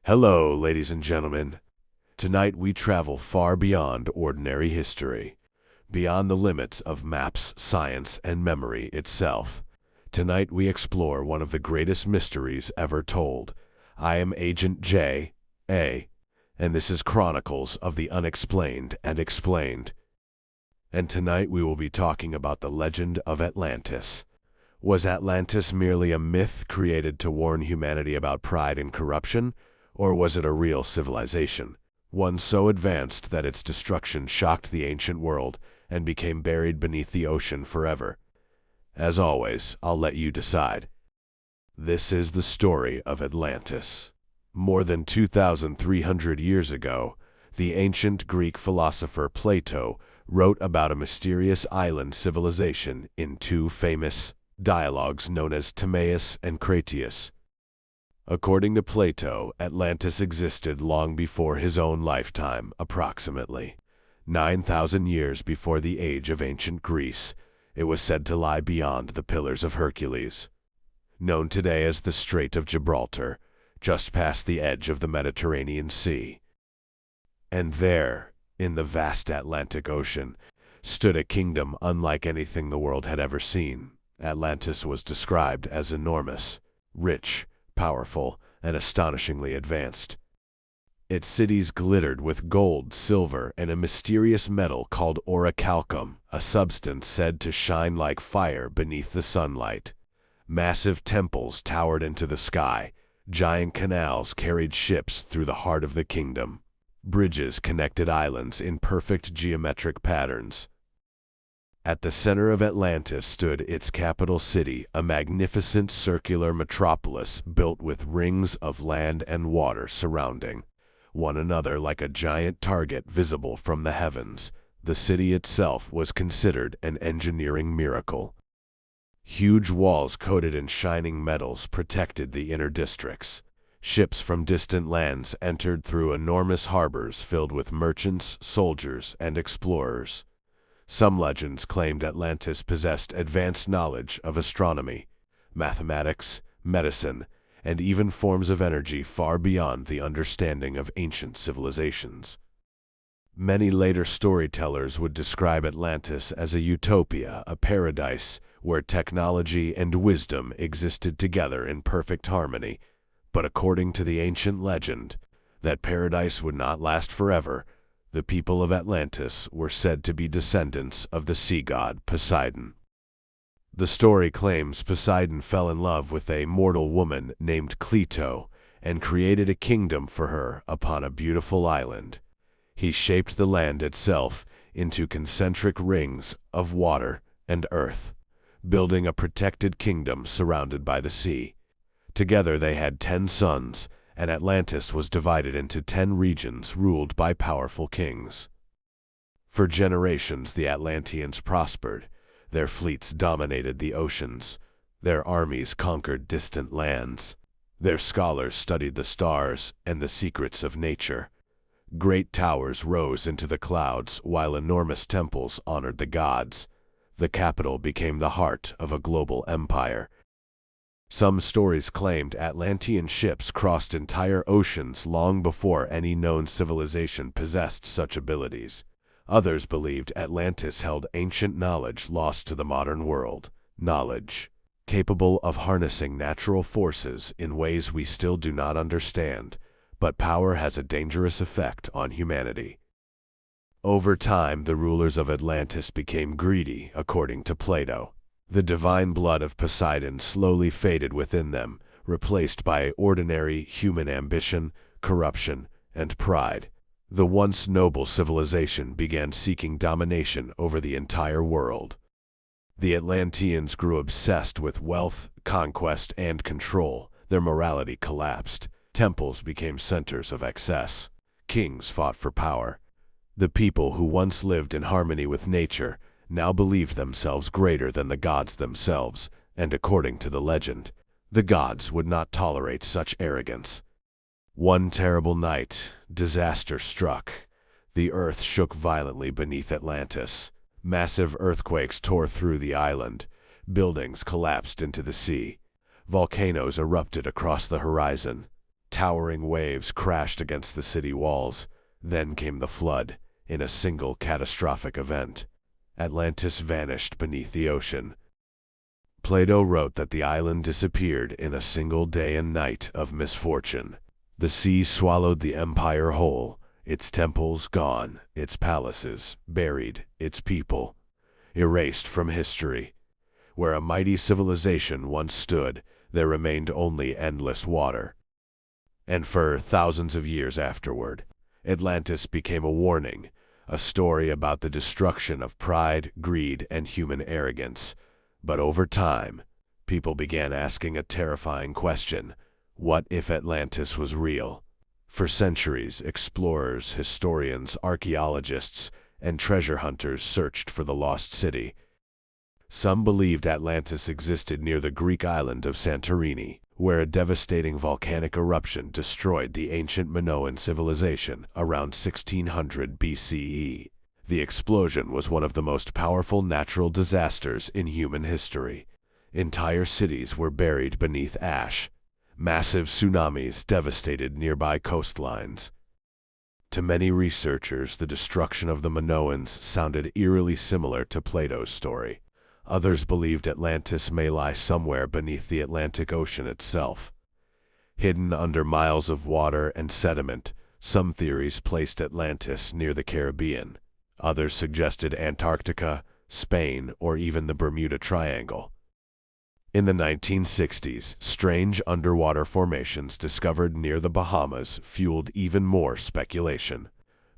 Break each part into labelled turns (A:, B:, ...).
A: Hello, ladies and gentlemen. Tonight we travel far beyond ordinary history, beyond the limits of maps, science, and memory itself. Tonight we explore one of the greatest mysteries ever told. I am Agent J.A., and this is Chronicles of the Unexplained and Explained. And tonight we will be talking about the legend of Atlantis. Was Atlantis merely a myth created to warn humanity about pride and corruption? Or was it a real civilization, one so advanced that its destruction shocked the ancient world and became buried beneath the ocean forever? As always, I'll let you decide. This is the story of Atlantis. More than 2,300 years ago, the ancient Greek philosopher Plato wrote about a mysterious island civilization in two famous dialogues known as Timaeus and Critias. According to Plato, Atlantis existed long before his own lifetime, approximately 9,000 years before the age of ancient Greece. It was said to lie beyond the Pillars of Hercules, known today as the Strait of Gibraltar, just past the edge of the Mediterranean Sea. And there, in the vast Atlantic Ocean, stood a kingdom unlike anything the world had ever seen. Atlantis was described as enormous, rich, powerful, and astonishingly advanced. Its cities glittered with gold, silver, and a mysterious metal called orichalcum, a substance said to shine like fire beneath the sunlight. Massive temples towered into the sky. Giant canals carried ships through the heart of the kingdom. Bridges connected islands in perfect geometric patterns. At the center of Atlantis stood its capital city, a magnificent circular metropolis built with rings of land and water surrounding one another like a giant target visible from the heavens. The city itself was considered an engineering miracle. Huge walls coated in shining metals protected the inner districts. Ships from distant lands entered through enormous harbors filled with merchants, soldiers, and explorers. Some legends claimed Atlantis possessed advanced knowledge of astronomy, mathematics, medicine, and even forms of energy far beyond the understanding of ancient civilizations. Many later storytellers would describe Atlantis as a utopia, a paradise where technology and wisdom existed together in perfect harmony. But according to the ancient legend, that paradise would not last forever. The people of Atlantis were said to be descendants of the sea god Poseidon. The story claims Poseidon fell in love with a mortal woman named Cleito and created a kingdom for her upon a beautiful island. He shaped the land itself into concentric rings of water and earth, building a protected kingdom surrounded by the sea. Together they had 10 sons, and Atlantis was divided into 10 regions ruled by powerful kings. For generations the Atlanteans prospered. Their fleets dominated the oceans. Their armies conquered distant lands. Their scholars studied the stars and the secrets of nature. Great towers rose into the clouds while enormous temples honored the gods. The capital became the heart of a global empire. Some stories claimed Atlantean ships crossed entire oceans long before any known civilization possessed such abilities. Others believed Atlantis held ancient knowledge lost to the modern world, knowledge capable of harnessing natural forces in ways we still do not understand, but power has a dangerous effect on humanity. Over time, the rulers of Atlantis became greedy, according to Plato. The divine blood of Poseidon slowly faded within them, replaced by ordinary human ambition, corruption, and pride. The once noble civilization began seeking domination over the entire world. The Atlanteans grew obsessed with wealth, conquest, and control. Their morality collapsed. Temples became centers of excess. Kings fought for power. The people who once lived in harmony with nature now believed themselves greater than the gods themselves, and according to the legend, the gods would not tolerate such arrogance. One terrible night, disaster struck. The earth shook violently beneath Atlantis. Massive earthquakes tore through the island. Buildings collapsed into the sea. Volcanoes erupted across the horizon. Towering waves crashed against the city walls. Then came the flood, in a single catastrophic event. Atlantis vanished beneath the ocean. Plato wrote that the island disappeared in a single day and night of misfortune. The sea swallowed the empire whole, its temples gone, its palaces buried, its people erased from history. Where a mighty civilization once stood, there remained only endless water. And for thousands of years afterward, Atlantis became a warning, a story about the destruction of pride, greed, and human arrogance. But over time, people began asking a terrifying question: what if Atlantis was real? For centuries, explorers, historians, archaeologists, and treasure hunters searched for the lost city. Some believed Atlantis existed near the Greek island of Santorini, where a devastating volcanic eruption destroyed the ancient Minoan civilization around 1600 BCE. The explosion was one of the most powerful natural disasters in human history. Entire cities were buried beneath ash. Massive tsunamis devastated nearby coastlines. To many researchers, the destruction of the Minoans sounded eerily similar to Plato's story. Others believed Atlantis may lie somewhere beneath the Atlantic Ocean itself. Hidden under miles of water and sediment, some theories placed Atlantis near the Caribbean. Others suggested Antarctica, Spain, or even the Bermuda Triangle. In the 1960s, strange underwater formations discovered near the Bahamas fueled even more speculation.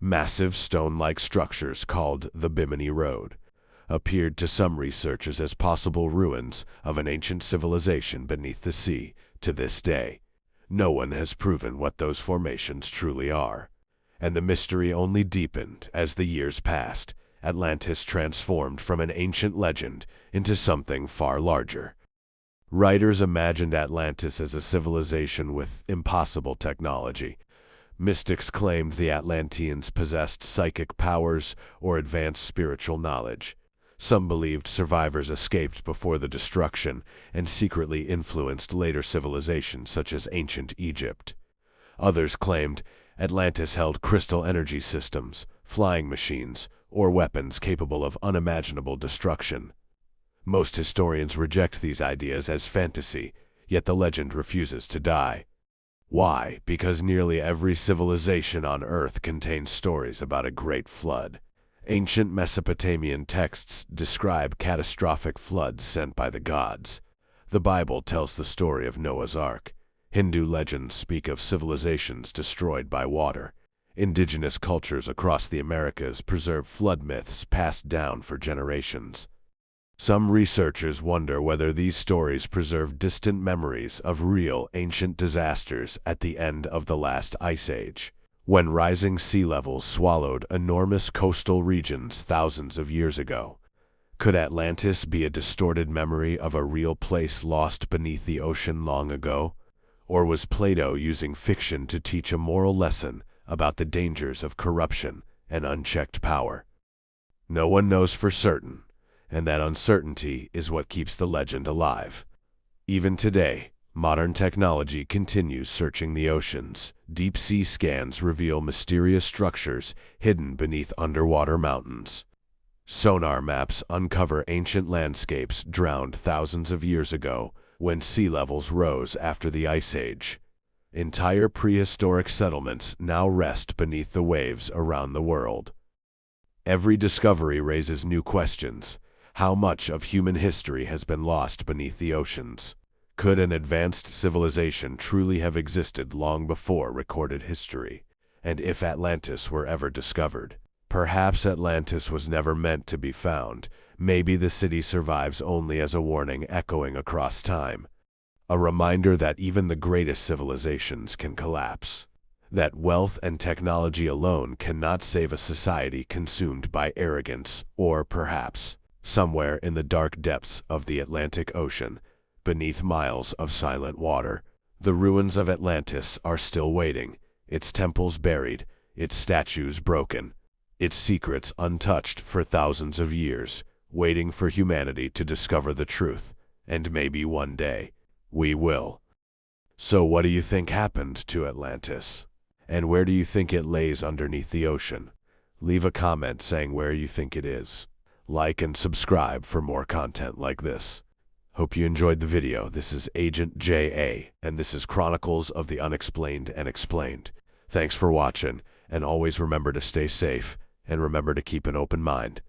A: Massive stone-like structures called the Bimini Road appeared to some researchers as possible ruins of an ancient civilization beneath the sea. To this day, no one has proven what those formations truly are, and the mystery only deepened as the years passed. Atlantis transformed from an ancient legend into something far larger. Writers imagined Atlantis as a civilization with impossible technology. Mystics claimed the Atlanteans possessed psychic powers or advanced spiritual knowledge. Some believed survivors escaped before the destruction and secretly influenced later civilizations such as ancient Egypt. Others claimed Atlantis held crystal energy systems, flying machines, or weapons capable of unimaginable destruction. Most historians reject these ideas as fantasy, yet the legend refuses to die. Why? Because nearly every civilization on Earth contains stories about a great flood. Ancient Mesopotamian texts describe catastrophic floods sent by the gods. The Bible tells the story of Noah's Ark. Hindu legends speak of civilizations destroyed by water. Indigenous cultures across the Americas preserve flood myths passed down for generations. Some researchers wonder whether these stories preserve distant memories of real ancient disasters at the end of the last ice age, when rising sea levels swallowed enormous coastal regions thousands of years ago. Could Atlantis be a distorted memory of a real place lost beneath the ocean long ago? Or was Plato using fiction to teach a moral lesson about the dangers of corruption and unchecked power? No one knows for certain, and that uncertainty is what keeps the legend alive. Even today, modern technology continues searching the oceans. Deep-sea scans reveal mysterious structures hidden beneath underwater mountains. Sonar maps uncover ancient landscapes drowned thousands of years ago when sea levels rose after the Ice Age. Entire prehistoric settlements now rest beneath the waves around the world. Every discovery raises new questions. How much of human history has been lost beneath the oceans? Could an advanced civilization truly have existed long before recorded history? And if Atlantis were ever discovered, perhaps Atlantis was never meant to be found. Maybe the city survives only as a warning echoing across time. A reminder that even the greatest civilizations can collapse. That wealth and technology alone cannot save a society consumed by arrogance, or perhaps, somewhere in the dark depths of the Atlantic Ocean, beneath miles of silent water, the ruins of Atlantis are still waiting, its temples buried, its statues broken, its secrets untouched for thousands of years, waiting for humanity to discover the truth. And maybe one day, we will. So what do you think happened to Atlantis? And where do you think it lays underneath the ocean? Leave a comment saying where you think it is. Like and subscribe for more content like this. Hope you enjoyed the video. This is Agent J.A., and this is Chronicles of the Unexplained and Explained. Thanks for watching, and always remember to stay safe, and remember to keep an open mind.